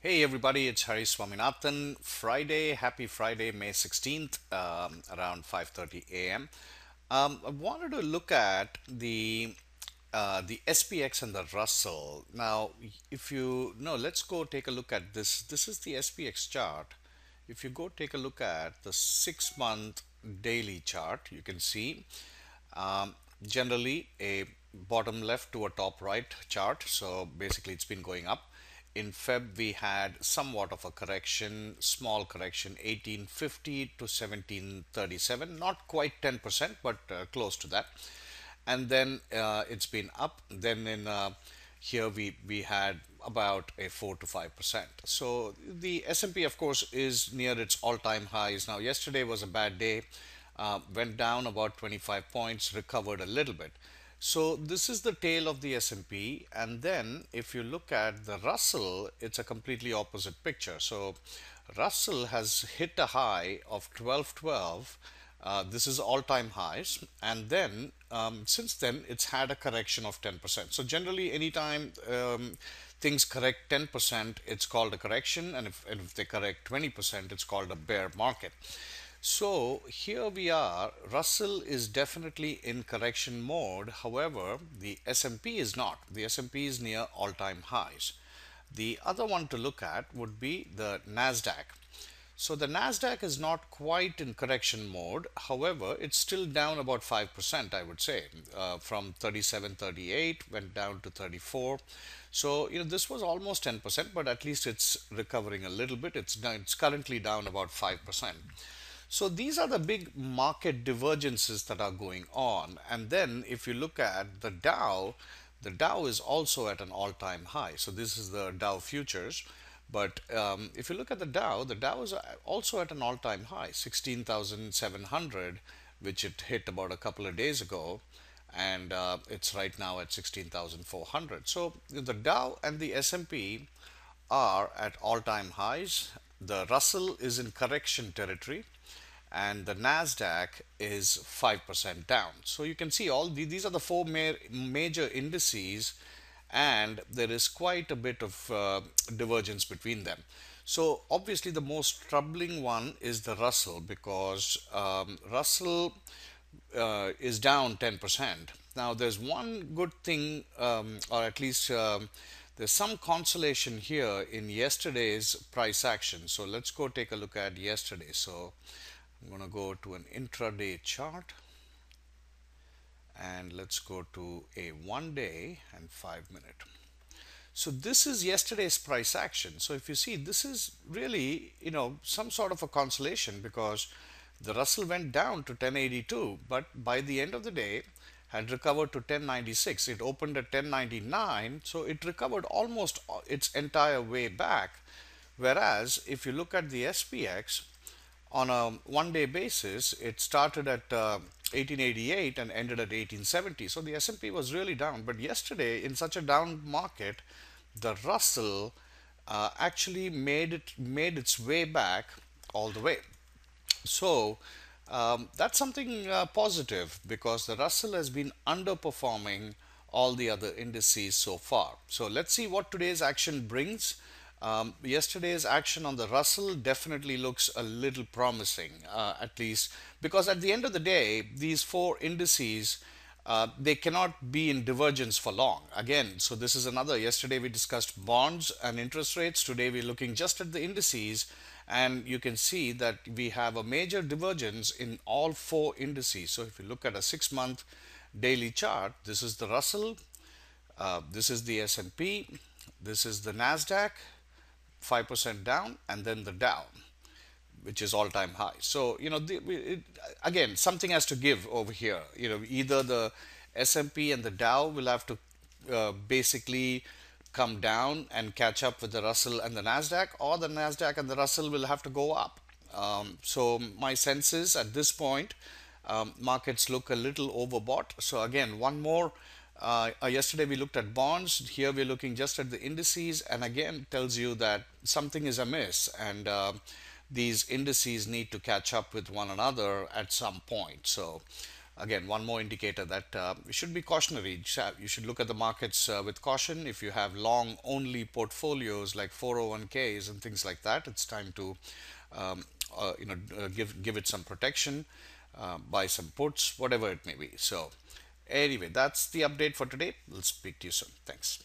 Hey everybody, it's Hari Swaminathan. Friday, happy Friday, May 16th, around 5:30 a.m. I wanted to look at the SPX and the Russell. Now, if you no, let's go take a look at this. This is the SPX chart. If you go take a look at the 6-month daily chart, you can see um, generally a bottom left to a top right chart. So basically, it's been going up. In Feb, we had somewhat of a correction, small correction, 1850 to 1737, not quite 10%, but close to that. And then it's been up. Then in here we had about a 4 to 5%. So the S&P, of course, is near its all-time highs. Now, yesterday was a bad day, went down about 25 points, recovered a little bit. So this is the tail of the S&P, and then if you look at the Russell, it's a completely opposite picture. So Russell has hit a high of 1212. This is all-time highs, and then since then it's had a correction of 10%. So generally, anytime things correct 10%, it's called a correction, and if they correct 20%, it's called a bear market. So here we are. Russell is definitely in correction mode. However, the S&P is not. The S&P is near all-time highs. The other one to look at would be the Nasdaq. So the Nasdaq is not quite in correction mode. However, it's still down about 5%, I would say, from 37.38 went down to 34. So this was almost 10%, but at least it's recovering a little bit. It's currently down about 5%. So these are the big market divergences that are going on. And then if you look at the Dow is also at an all-time high. So this is the Dow futures. But if you look at the Dow is also at an all-time high, 16,700, which it hit about a couple of days ago. And it's right now at 16,400. So the Dow and the S&P are at all-time highs. The Russell is in correction territory, and the Nasdaq is 5% down. So you can see these are the four major indices, and there is quite a bit of divergence between them. So obviously the most troubling one is the Russell, because Russell is down 10%. Now there's one good thing, or at least there's some consolation here in yesterday's price action. So let's go take a look at yesterday. So I'm going to go to an intraday chart, and let's go to a 1 day and 5 minute. So this is yesterday's price action. So if you see, this is really, some sort of a consolation, because the Russell went down to 1082, but by the end of the day had recovered to 1096. It opened at 1099, so it recovered almost its entire way back. Whereas if you look at the SPX, on a 1 day basis, it started at 1888 and ended at 1870. So the S&P was really down. But yesterday, in such a down market, the Russell actually made its way back all the way. So that's something positive, because the Russell has been underperforming all the other indices so far. So let's see what today's action brings. Yesterday's action on the Russell definitely looks a little promising, at least because at the end of the day, these four indices, they cannot be in divergence for long. Again, so this is another. Yesterday we discussed bonds and interest rates. Today we're looking just at the indices, and you can see that we have a major divergence in all four indices. So if you look at a 6-month daily chart, this is the Russell, this is the S&P, this is the Nasdaq, 5% down, and then the Dow, which is all-time high. So again, something has to give over here. Either the S&P and the Dow will have to basically come down and catch up with the Russell and the Nasdaq, or the Nasdaq and the Russell will have to go up. So my sense is, at this point, markets look a little overbought. So again, one more. Yesterday we looked at bonds. Here we're looking just at the indices, and again tells you that something is amiss, and these indices need to catch up with one another at some point. So again, one more indicator that you should be cautionary. You should look at the markets with caution. If you have long only portfolios like 401ks and things like that, it's time to um, give it some protection, buy some puts, whatever it may be. So anyway, that's the update for today. We'll speak to you soon. Thanks.